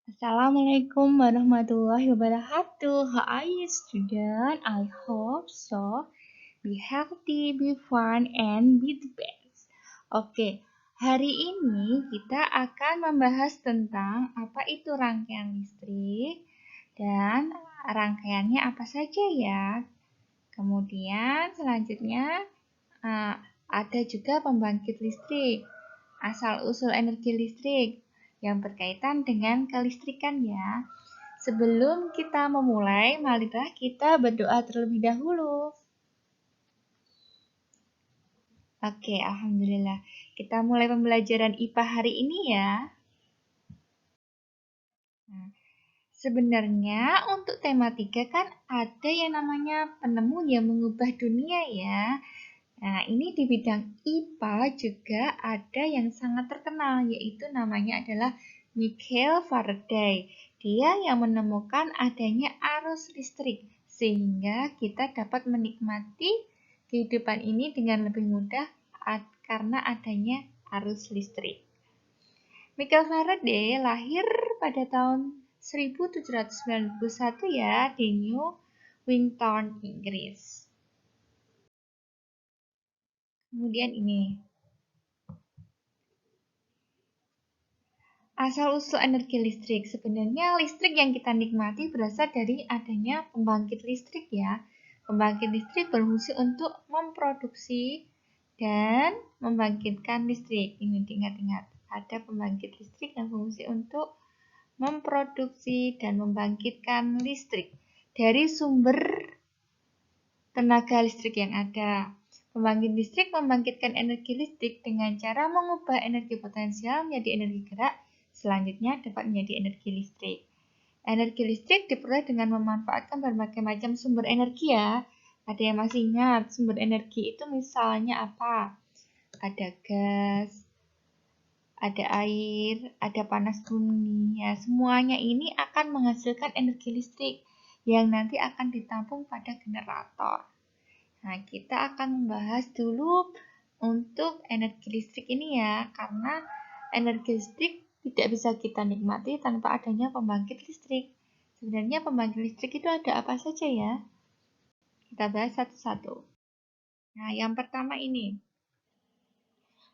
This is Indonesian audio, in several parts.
Assalamualaikum warahmatullahi wabarakatuh. How are you, student? I hope so. Be healthy, be fun, and be the best. Oke, hari ini kita akan membahas tentang apa itu rangkaian listrik dan rangkaiannya apa saja ya. Kemudian selanjutnya ada juga pembangkit listrik, asal-usul energi listrik yang berkaitan dengan kelistrikan ya. Sebelum kita memulai, marilah kita berdoa terlebih dahulu. Oke, alhamdulillah. Kita mulai pembelajaran IPA hari ini ya. Nah, sebenarnya untuk tema 3 kan ada yang namanya penemu yang mengubah dunia ya. Nah, ini di bidang IPA juga ada yang sangat terkenal, yaitu namanya adalah Michael Faraday. Dia yang menemukan adanya arus listrik, sehingga kita dapat menikmati kehidupan ini dengan lebih mudah karena adanya arus listrik. Michael Faraday lahir pada tahun 1791 ya di New Wington, Inggris. Kemudian ini. Asal-usul energi listrik. Sebenarnya listrik yang kita nikmati berasal dari adanya pembangkit listrik ya. Pembangkit listrik berfungsi untuk memproduksi dan membangkitkan listrik. Ini diingat-ingat. Ada pembangkit listrik yang berfungsi untuk memproduksi dan membangkitkan listrik dari sumber tenaga listrik yang ada. Pembangkit listrik membangkitkan energi listrik dengan cara mengubah energi potensial menjadi energi gerak, selanjutnya dapat menjadi energi listrik. Energi listrik diperoleh dengan memanfaatkan berbagai macam sumber energi ya. Ada yang masih ingat sumber energi itu misalnya apa? Ada gas, ada air, ada panas bumi. Ya, semuanya ini akan menghasilkan energi listrik yang nanti akan ditampung pada generator. Nah, kita akan membahas dulu untuk energi listrik ini ya, karena energi listrik tidak bisa kita nikmati tanpa adanya pembangkit listrik. Sebenarnya pembangkit listrik itu ada apa saja ya? Kita bahas satu-satu. Nah, yang pertama ini.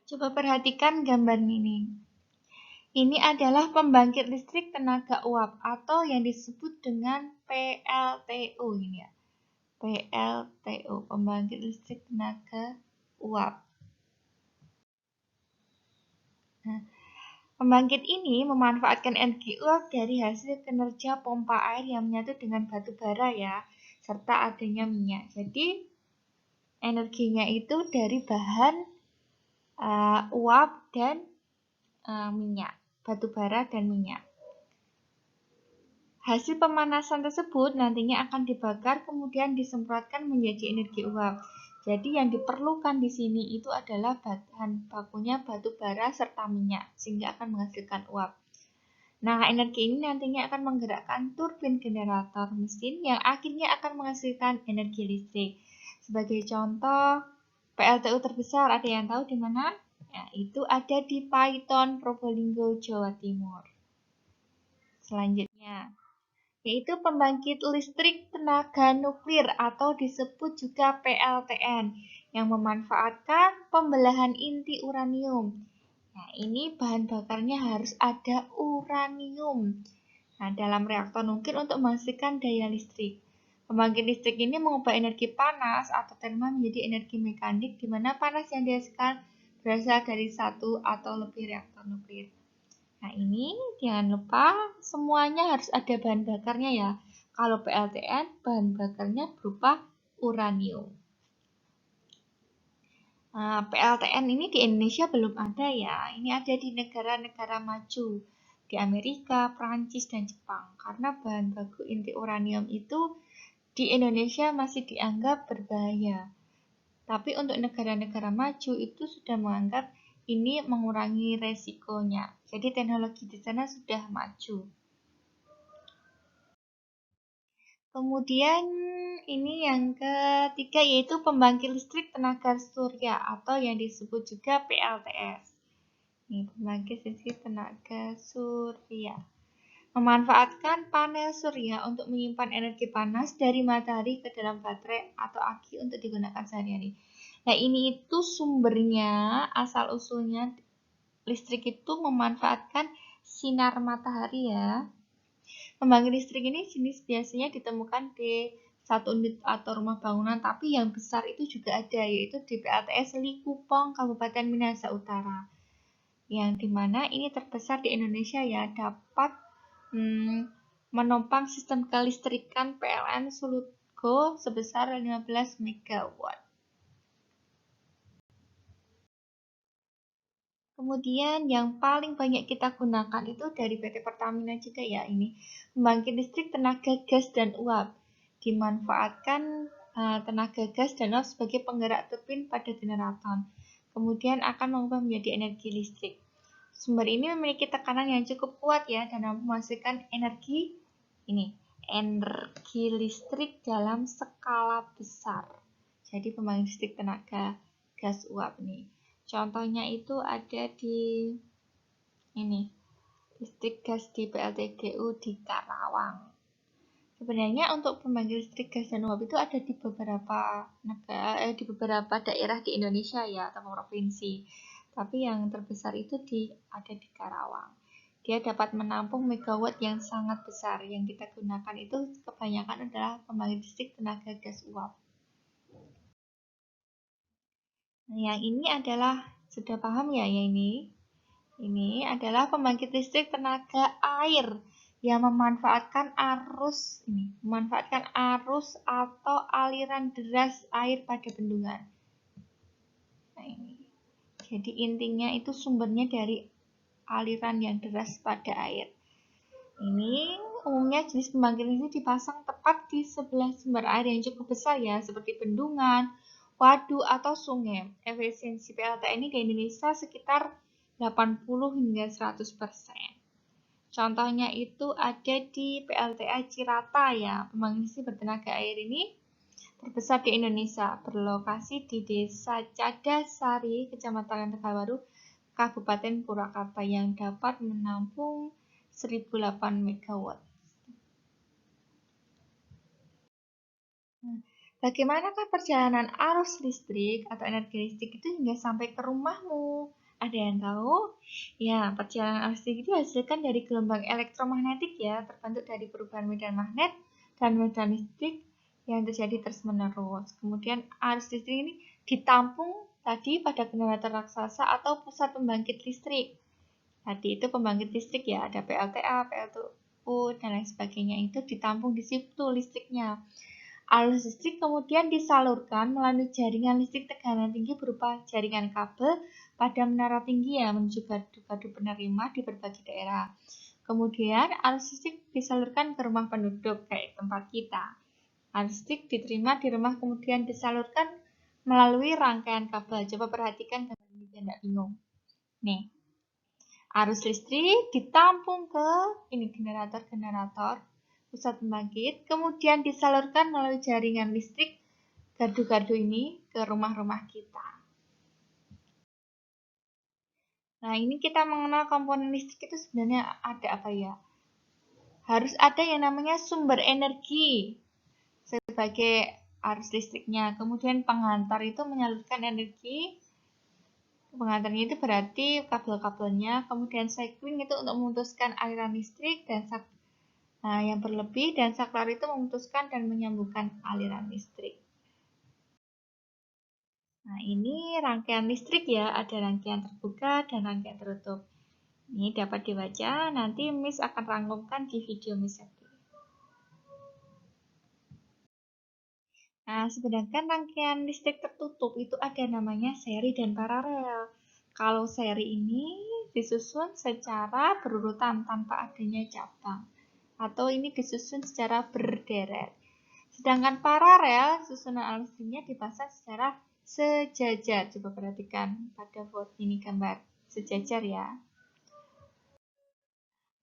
Coba perhatikan gambar ini. Ini adalah pembangkit listrik tenaga uap atau yang disebut dengan PLTU ini ya. PLTU, pembangkit listrik tenaga uap. Nah, pembangkit ini memanfaatkan energi uap dari hasil kinerja pompa air yang menyatu dengan batu bara ya, serta adanya minyak. Jadi, energinya itu dari bahan uap dan minyak, batu bara dan minyak. Hasil pemanasan tersebut nantinya akan dibakar kemudian disemprotkan menjadi energi uap. Jadi yang diperlukan di sini itu adalah bahan bakunya batu bara serta minyak sehingga akan menghasilkan uap. Nah, energi ini nantinya akan menggerakkan turbin generator mesin yang akhirnya akan menghasilkan energi listrik. Sebagai contoh, PLTU terbesar ada yang tahu di mana? Ya, itu ada di Paiton, Probolinggo, Jawa Timur. Selanjutnya, yaitu pembangkit listrik tenaga nuklir atau disebut juga PLTN yang memanfaatkan pembelahan inti uranium. Nah, ini bahan bakarnya harus ada uranium. Nah, dalam reaktor nuklir untuk menghasilkan daya listrik. Pembangkit listrik ini mengubah energi panas atau terma menjadi energi mekanik di mana panas yang dihasilkan berasal dari satu atau lebih reaktor nuklir. Nah, ini jangan lupa semuanya harus ada bahan bakarnya ya. Kalau PLTN, bahan bakarnya berupa uranium. Nah, PLTN ini di Indonesia belum ada ya. Ini ada di negara-negara maju. Di Amerika, Prancis, dan Jepang. Karena bahan baku inti uranium itu di Indonesia masih dianggap berbahaya. Tapi untuk negara-negara maju itu sudah menganggap ini mengurangi resikonya. Jadi teknologi di sana sudah maju. Kemudian ini yang ketiga yaitu pembangkit listrik tenaga surya atau yang disebut juga PLTS. Ini pembangkit listrik tenaga surya. Memanfaatkan panel surya untuk menyimpan energi panas dari matahari ke dalam baterai atau aki untuk digunakan sehari-hari. Nah, ini itu sumbernya, asal-usulnya listrik itu memanfaatkan sinar matahari ya. Pembangkit listrik ini jenis biasanya ditemukan di satu unit atau rumah bangunan, tapi yang besar itu juga ada, yaitu di PLTS Likupang, Kabupaten Minahasa Utara. Yang dimana ini terbesar di Indonesia ya, dapat menopang sistem kelistrikan PLN Sulutgo sebesar 15 MW. Kemudian yang paling banyak kita gunakan itu dari PT Pertamina juga ya, ini pembangkit listrik tenaga gas dan uap. Dimanfaatkan tenaga gas dan uap sebagai penggerak turbin pada generator. Kemudian akan mengubah menjadi energi listrik. Sumber ini memiliki tekanan yang cukup kuat ya dan mampu menghasilkan energi listrik dalam skala besar. Jadi pembangkit listrik tenaga gas uap nih. Contohnya itu ada di listrik gas di PLTGU di Karawang. Sebenarnya untuk pembangkit listrik gas dan uap itu ada di beberapa daerah di Indonesia ya, atau provinsi. Tapi yang terbesar itu ada di Karawang. Dia dapat menampung megawatt yang sangat besar. Yang kita gunakan itu kebanyakan adalah pembangkit listrik tenaga gas uap. Nah, yang ini adalah, sudah paham ya ini? Ini adalah pembangkit listrik tenaga air yang memanfaatkan arus atau aliran deras air pada bendungan. Nah, ini. Jadi intinya itu sumbernya dari aliran yang deras pada air. Ini umumnya jenis pembangkit ini dipasang tepat di sebelah sumber air yang cukup besar ya, seperti bendungan, waduk, atau sungai. Efisiensi PLTA ini di Indonesia sekitar 80 hingga 100%. Contohnya itu ada di PLTA Cirata ya. Pembangkit listrik bertenaga air ini terbesar di Indonesia, berlokasi di Desa Cadasari, Kecamatan Tegalwaru, Kabupaten Purwakarta yang dapat menampung 1008 MW. Bagaimanakah perjalanan arus listrik atau energi listrik itu hingga sampai ke rumahmu? Ada yang tahu? Ya, perjalanan arus listrik itu dihasilkan dari gelombang elektromagnetik ya, terbentuk dari perubahan medan magnet dan medan listrik yang terjadi terus-menerus. Kemudian arus listrik ini ditampung tadi pada generator raksasa atau pusat pembangkit listrik. Tadi itu pembangkit listrik ya, ada PLTA, PLTU, dan lain sebagainya. Itu ditampung di situ listriknya. Arus listrik kemudian disalurkan melalui jaringan listrik tekanan tinggi berupa jaringan kabel pada menara tinggi ya, menuju gardu-gardu penerima di berbagai daerah. Kemudian arus listrik disalurkan ke rumah penduduk kayak tempat kita. Arus listrik diterima di rumah kemudian disalurkan melalui rangkaian kabel. Coba perhatikan gambar ini biar nggak bingung. Nih, arus listrik ditampung ke generator pusat pembangkit, kemudian disalurkan melalui jaringan listrik gardu-gardu ini ke rumah-rumah kita. Nah, ini kita mengenal komponen listrik itu sebenarnya ada apa ya? Harus ada yang namanya sumber energi sebagai arus listriknya. Kemudian penghantar itu menyalurkan energi. Penghantarnya itu berarti kabel-kabelnya. Kemudian cycling itu untuk memutuskan aliran listrik dan yang berlebih, dan saklar itu memutuskan dan menyambungkan aliran listrik. Nah, ini rangkaian listrik ya, ada rangkaian terbuka dan rangkaian tertutup. Ini dapat dibaca, nanti Miss akan rangkumkan di video Miss Septi. Nah, sedangkan rangkaian listrik tertutup itu ada namanya seri dan paralel. Kalau seri ini disusun secara berurutan tanpa adanya cabang, atau ini disusun secara berderet. Sedangkan paralel, susunan listriknya dipasang secara sejajar. Coba perhatikan pada foto ini gambar sejajar ya.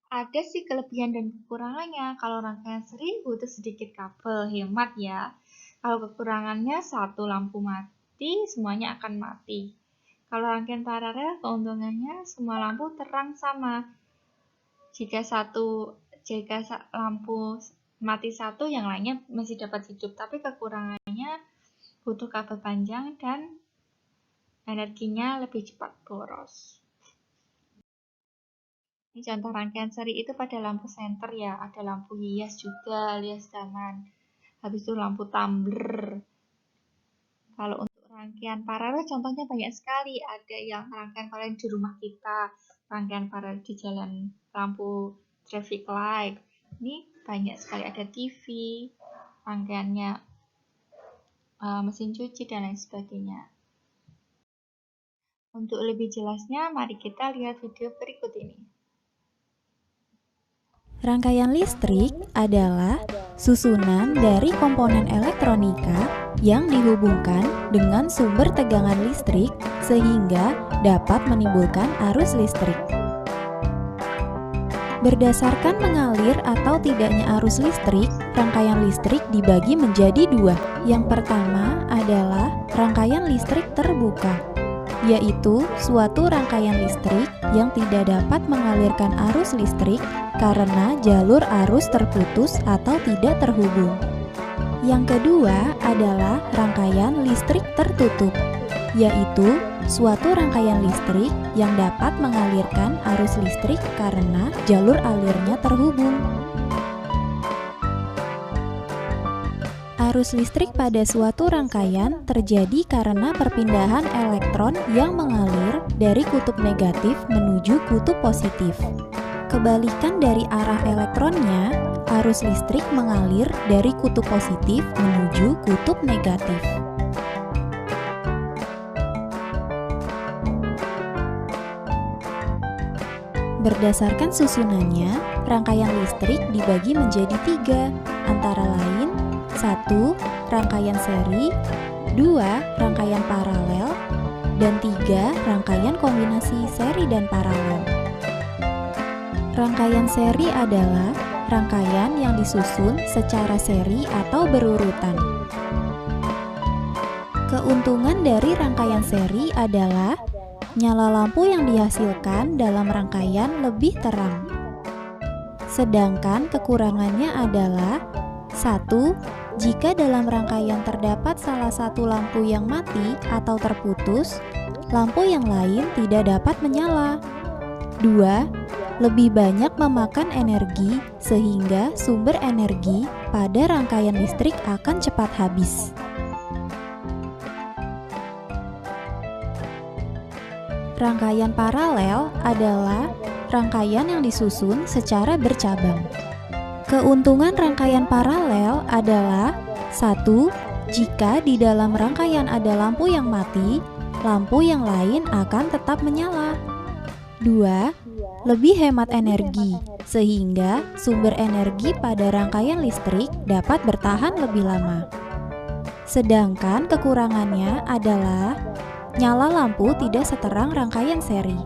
Ada sih kelebihan dan kekurangannya. Kalau rangkaian seri butuh sedikit kabel, hemat ya. Kalau kekurangannya satu lampu mati, semuanya akan mati. Kalau rangkaian paralel, keuntungannya semua lampu terang sama. Jika satu Jika lampu mati satu, yang lainnya masih dapat hidup, tapi kekurangannya butuh kabel panjang dan energinya lebih cepat boros. Ini contoh rangkaian seri itu pada lampu senter ya, ada lampu hias juga, hias taman. Habis itu lampu tumbler. Kalau untuk rangkaian paralel contohnya banyak sekali. Ada yang rangkaian paralel di rumah kita, rangkaian paralel di jalan, lampu traffic light. Ini banyak sekali, ada TV, rangkaiannya mesin cuci dan lain sebagainya. Untuk lebih jelasnya, mari kita lihat video berikut ini. Rangkaian listrik adalah susunan dari komponen elektronika yang dihubungkan dengan sumber tegangan listrik sehingga dapat menimbulkan arus listrik. Berdasarkan mengalir atau tidaknya arus listrik, rangkaian listrik dibagi menjadi dua. Yang pertama adalah rangkaian listrik terbuka, yaitu suatu rangkaian listrik yang tidak dapat mengalirkan arus listrik karena jalur arus terputus atau tidak terhubung. Yang kedua adalah rangkaian listrik tertutup, yaitu suatu rangkaian listrik yang dapat mengalirkan arus listrik karena jalur alirnya terhubung. Arus listrik pada suatu rangkaian terjadi karena perpindahan elektron yang mengalir dari kutub negatif menuju kutub positif. Kebalikan dari arah elektronnya, arus listrik mengalir dari kutub positif menuju kutub negatif. Berdasarkan susunannya, rangkaian listrik dibagi menjadi tiga, antara lain 1. Rangkaian seri, 2. Rangkaian paralel, dan 3. Rangkaian kombinasi seri dan paralel. Rangkaian seri adalah rangkaian yang disusun secara seri atau berurutan. Keuntungan dari rangkaian seri adalah nyala lampu yang dihasilkan dalam rangkaian lebih terang. Sedangkan kekurangannya adalah 1. Jika dalam rangkaian terdapat salah satu lampu yang mati atau terputus, lampu yang lain tidak dapat menyala. 2. Lebih banyak memakan energi sehingga sumber energi pada rangkaian listrik akan cepat habis. Rangkaian paralel adalah rangkaian yang disusun secara bercabang. Keuntungan rangkaian paralel adalah 1. Jika di dalam rangkaian ada lampu yang mati, lampu yang lain akan tetap menyala. 2. Lebih hemat energi, sehingga sumber energi pada rangkaian listrik dapat bertahan lebih lama. Sedangkan kekurangannya adalah nyala lampu tidak seterang rangkaian seri.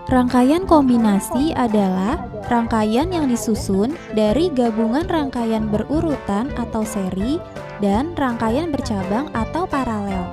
Rangkaian kombinasi adalah rangkaian yang disusun dari gabungan rangkaian berurutan atau seri dan rangkaian bercabang atau paralel.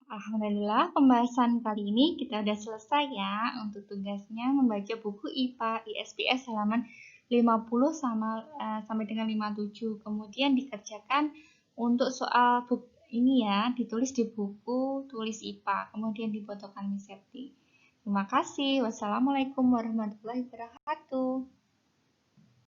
Alhamdulillah, pembahasan kali ini kita udah selesai ya. Untuk tugasnya membaca buku IPA ISPS halaman 50 sampai dengan 57. Kemudian dikerjakan untuk soal ini ya, ditulis di buku tulis IPA, kemudian difotokan Miss Septi. Terima kasih. Wassalamualaikum warahmatullahi wabarakatuh.